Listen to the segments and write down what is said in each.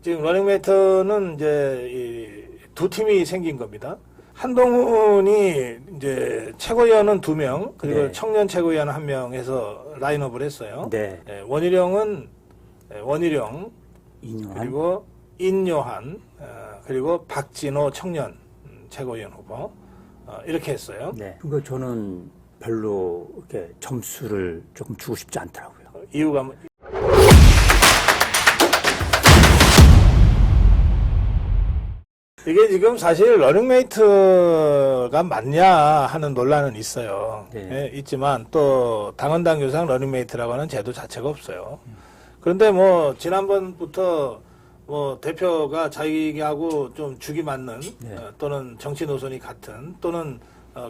지금 러닝메이트는 이제 이 두 팀이 생긴 겁니다. 한동훈이 이제 최고위원은 2명, 그리고 네. 청년 최고위원 1명 해서 라인업을 했어요. 네. 원희룡은 원희룡, 인요한. 그리고 인요한, 그리고 박진호 청년 최고위원 후보 이렇게 했어요. 네. 그러니까 저는 별로 이렇게 점수를 조금 주고 싶지 않더라고요. 이유가 뭐- 이게 지금 사실 러닝메이트가 맞냐 하는 논란은 있어요. 네. 예, 있지만 또 당헌당 규상 러닝메이트라고 하는 제도 자체가 없어요. 그런데 뭐 지난번부터 뭐 대표가 자기하고 좀 죽이 맞는 네. 또는 정치 노선이 같은 또는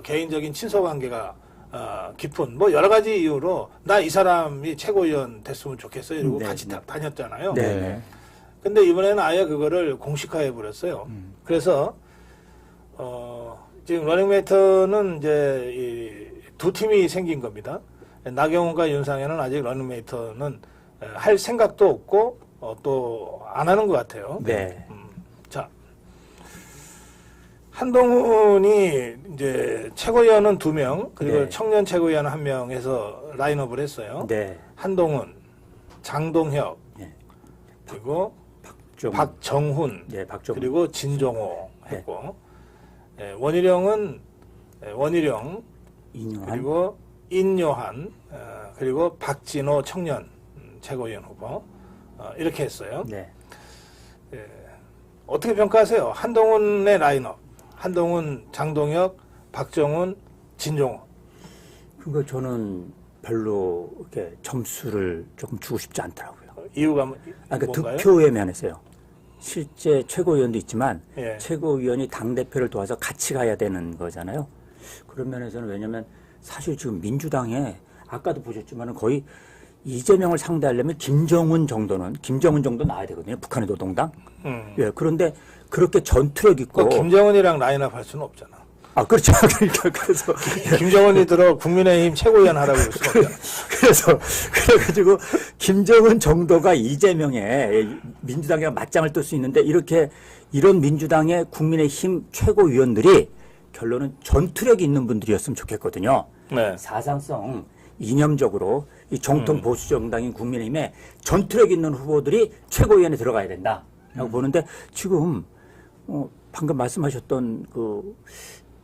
개인적인 친소 관계가 깊은 뭐 여러 가지 이유로 나 이 사람이 최고위원 됐으면 좋겠어요. 이러고 네, 같이 네. 다녔잖아요. 네. 근데 이번에는 아예 그거를 공식화해 버렸어요. 그래서 지금 러닝메이트는 이제 이 두 팀이 생긴 겁니다. 나경원과 윤상현은 아직 러닝메이트는 할 생각도 없고 또 안 하는 것 같아요. 네. 자, 한동훈이 이제 최고위원은 2명, 그리고 네. 청년 최고위원 1명 해서 라인업을 했어요. 네. 한동훈, 장동혁, 네. 그리고 좀 박정훈, 네, 박정훈. 그리고 진종호 했고, 원희룡은 원희룡, 인요한. 그리고 인요한, 그리고 박진호 청년 최고위원 후보 이렇게 했어요. 네. 어떻게 평가하세요? 한동훈의 라인업, 한동훈, 장동혁, 박정훈, 진종호. 그러니까 저는 별로 이렇게 점수를 조금 주고 싶지 않더라고요. 이유가 그러니까 뭔가요? 득표에 면에서요. 실제 최고위원도 있지만 예. 최고위원이 당대표를 도와서 같이 가야 되는 거잖아요. 그런 면에서는 왜냐하면 사실 지금 민주당에 아까도 보셨지만 거의 이재명을 상대하려면 김정은 정도 나와야 되거든요. 북한의 노동당. 예, 그런데 그렇게 전투력 있고. 김정은이랑 라인업 할 수는 없잖아. 아, 그렇죠. 그러니까 그래서. 김정은이 들어 국민의힘 최고위원 하라고 할 수는 없잖아. 그래가지고 김정은 정도가 이재명의 민주당이랑 맞짱을 뜰 수 있는데 이런 민주당의 국민의힘 최고위원들이 결론은 전투력이 있는 분들이었으면 좋겠거든요. 네. 사상성, 이념적으로 이 정통 보수 정당인 국민의힘에 전투력 있는 후보들이 최고위원에 들어가야 된다라고 보는데 지금 방금 말씀하셨던 그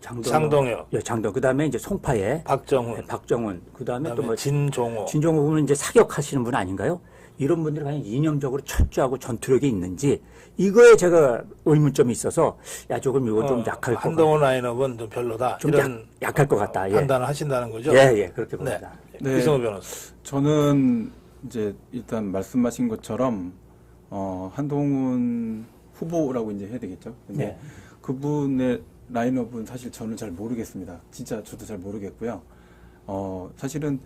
장동혁, 예, 장동혁. 그다음에 이제 송파에 박정훈, 그다음에 또 뭐 진종호 분은 이제 사격하시는 분 아닌가요? 이런 분들이 과연 이념적으로 철저하고 전투력이 있는지 이거에 제가 의문점이 있어서 조금 이거 좀 약할 것 같다. 한동훈 라인업은 좀 별로다. 좀 이런 약할 것 같다. 예. 판단을 하신다는 거죠? 예, 그렇게 봅니다. 네. 이성호 변호사. 저는 이제 일단 말씀하신 것처럼 한동훈 후보라고 이제 해야 되겠죠. 근데 네. 그분의 라인업은 사실 저는 잘 모르겠습니다. 진짜 저도 잘 모르겠고요. 사실은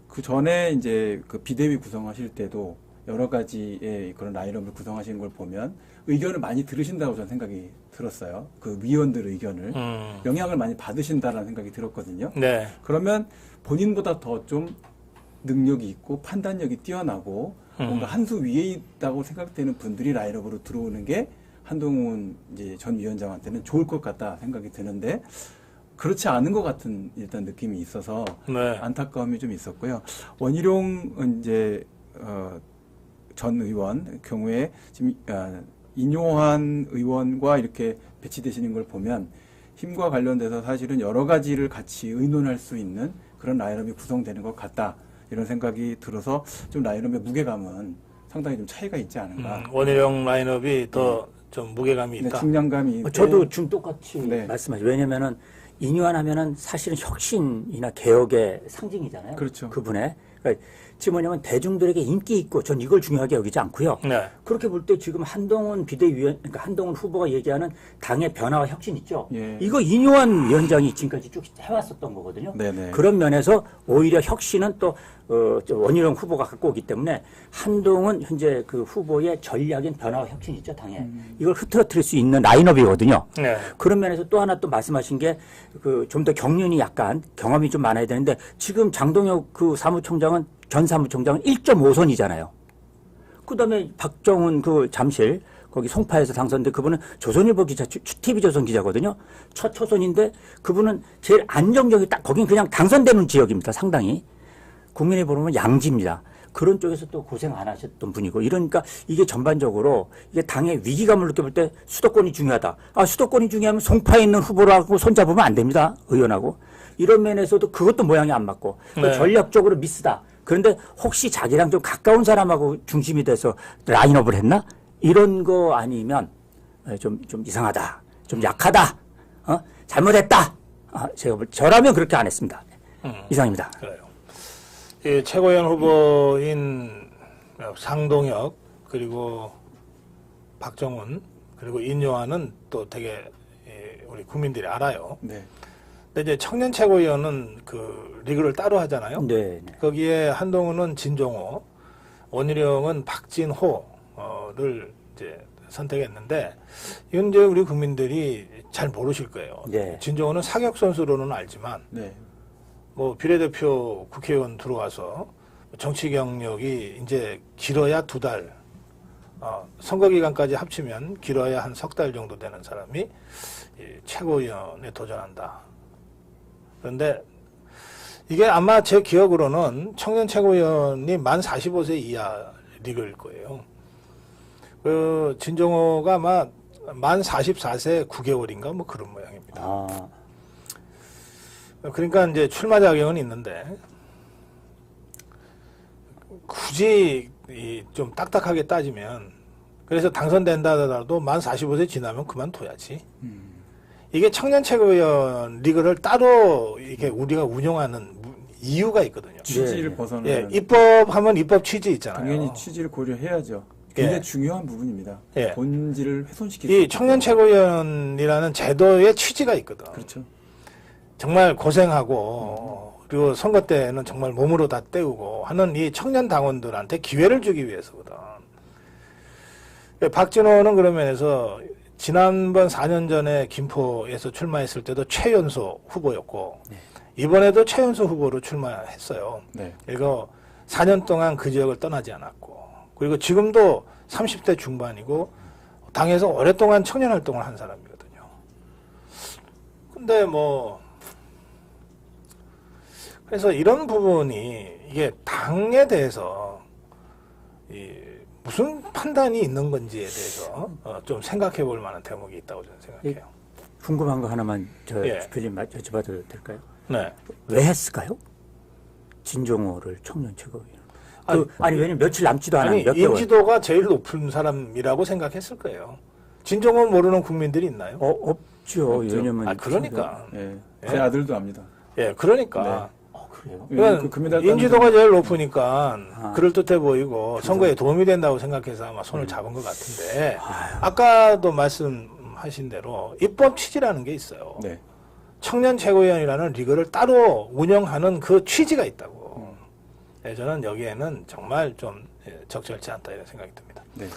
그 전에 이제 그 비대위 구성하실 때도 여러 가지의 그런 라인업을 구성하시는 걸 보면 의견을 많이 들으신다고 저는 생각이 들었어요. 그 위원들 의견을 영향을 많이 받으신다라는 생각이 들었거든요. 네. 그러면 본인보다 더 좀 능력이 있고 판단력이 뛰어나고 뭔가 한 수 위에 있다고 생각되는 분들이 라인업으로 들어오는 게 한동훈 이제 전 위원장한테는 좋을 것 같다 생각이 드는데 그렇지 않은 것 같은 일단 느낌이 있어서 네. 안타까움이 좀 있었고요. 원희룡은 이제 전 의원 경우에 지금 인요한 의원과 이렇게 배치되시는 걸 보면 힘과 관련돼서 사실은 여러 가지를 같이 의논할 수 있는 그런 라인업이 구성되는 것 같다 이런 생각이 들어서 좀 라인업의 무게감은 상당히 좀 차이가 있지 않은가. 원희룡 라인업이 더 좀 무게감이 있다. 중량감이 저도 지금 똑같이 네. 말씀하죠. 왜냐면은 인요한 하면은 사실은 혁신이나 개혁의 상징이잖아요. 그렇죠. 그분의. 그러니까 지금 뭐냐면 대중들에게 인기 있고 전 이걸 중요하게 여기지 않고요. 네. 그렇게 볼 때 지금 한동훈 비대위원, 그러니까 한동훈 후보가 얘기하는 당의 변화와 혁신 있죠. 예. 이거 인요한 위원장이 지금까지 쭉 해왔었던 거거든요. 네네. 그런 면에서 오히려 혁신은 또 원희룡 후보가 갖고 오기 때문에 한동훈 현재 그 후보의 전략인 변화와 혁신 있죠, 당에. 이걸 흐트러뜨릴 수 있는 라인업이거든요. 네. 그런 면에서 또 하나 또 말씀하신 게 그 좀 더 경륜이 약간 경험이 좀 많아야 되는데 지금 장동혁 그 전 사무총장은 1.5선이잖아요. 그다음에 박정훈 그 잠실 거기 송파에서 당선돼 그분은 조선일보 기자, TV조선 기자거든요. 첫 초선인데 그분은 제일 안정적이 딱 거긴 그냥 당선되는 지역입니다. 상당히. 국민의 보면 양지입니다. 그런 쪽에서 또 고생 안 하셨던 분이고 이러니까 이게 전반적으로 이게 당의 위기감을 느껴볼 때 수도권이 중요하다. 아, 수도권이 중요하면 송파에 있는 후보라고 손잡으면 안 됩니다. 의원하고. 이런 면에서도 그것도 모양이 안 맞고 또 네. 전략적으로 미스다. 그런데 혹시 자기랑 좀 가까운 사람하고 중심이 돼서 라인업을 했나? 이런 거 아니면 좀 이상하다. 좀 약하다. 잘못했다. 저라면 그렇게 안 했습니다. 이상입니다. 그래요. 이 최고위원 후보인 상동혁 그리고 박정훈 그리고 인요한은 또 되게 우리 국민들이 알아요. 네. 근데 이제 청년 최고위원은 그 리그를 따로 하잖아요. 네. 거기에 한동훈은 진종호, 원희룡은 박진호를 이제 선택했는데 이건 이제 우리 국민들이 잘 모르실 거예요. 네. 진종호는 사격 선수로는 알지만 네. 뭐 비례대표 국회의원 들어와서 정치 경력이 이제 길어야 2달, 선거 기간까지 합치면 길어야 한 3달 정도 되는 사람이 이 최고위원에 도전한다. 그런데 이게 아마 제 기억으로는 청년 최고위원이 만 45세 이하 리그일 거예요. 그 진종호가 아마 만 44세 9개월인가 뭐 그런 모양입니다. 아, 그러니까 이제 출마 자격은 있는데 굳이 좀 딱딱하게 따지면 그래서 당선된다 하더라도 만 45세 지나면 그만둬야지. 이게 청년 최고위원 리그를 따로 이렇게 우리가 운영하는 이유가 있거든요. 취지를 네. 벗어나는 예, 입법하면 입법 취지 있잖아요. 당연히 취지를 고려해야죠. 굉장히 예. 중요한 부분입니다. 예. 본질을 훼손시킬 이 청년 최고위원이라는 제도의 취지가 있거든. 그렇죠. 정말 고생하고 그리고 선거 때는 정말 몸으로 다 때우고 하는 이 청년 당원들한테 기회를 주기 위해서거든. 박진호는 그런 면에서 지난번 4년 전에 김포에서 출마했을 때도 최연소 후보였고 이번에도 최연소 후보로 출마했어요. 네. 그리고 4년 동안 그 지역을 떠나지 않았고 그리고 지금도 30대 중반이고 당에서 오랫동안 청년 활동을 한 사람이거든요. 근데 뭐 그래서 이런 부분이 이게 당에 대해서 무슨 판단이 있는 건지에 대해서 좀 생각해 볼 만한 대목이 있다고 저는 생각해요. 궁금한 거 하나만 예. 주필님 여쭤봐도 될까요? 네. 왜 했을까요? 진종호를 청년 최고위원. 아니, 아니 왜냐면 며칠 남지도 않아 아니 몇 개월. 인지도가 제일 높은 사람이라고 생각했을 거예요. 진종호 모르는 국민들이 있나요? 없죠. 없죠. 왜냐면 그러니까. 예. 예. 제 아들도 압니다. 예, 그러니까. 그래요? 그러니까 그 금메달 인지도가 제일 높으니까 아. 그럴듯해 보이고 선거에 도움이 된다고 생각해서 아마 손을 잡은 것 같은데 아까도 말씀하신 대로 입법 취지라는 게 있어요. 네. 청년 최고위원이라는 리그를 따로 운영하는 그 취지가 있다고. 예, 저는 여기에는 정말 좀 적절치 않다 이런 생각이 듭니다. 네.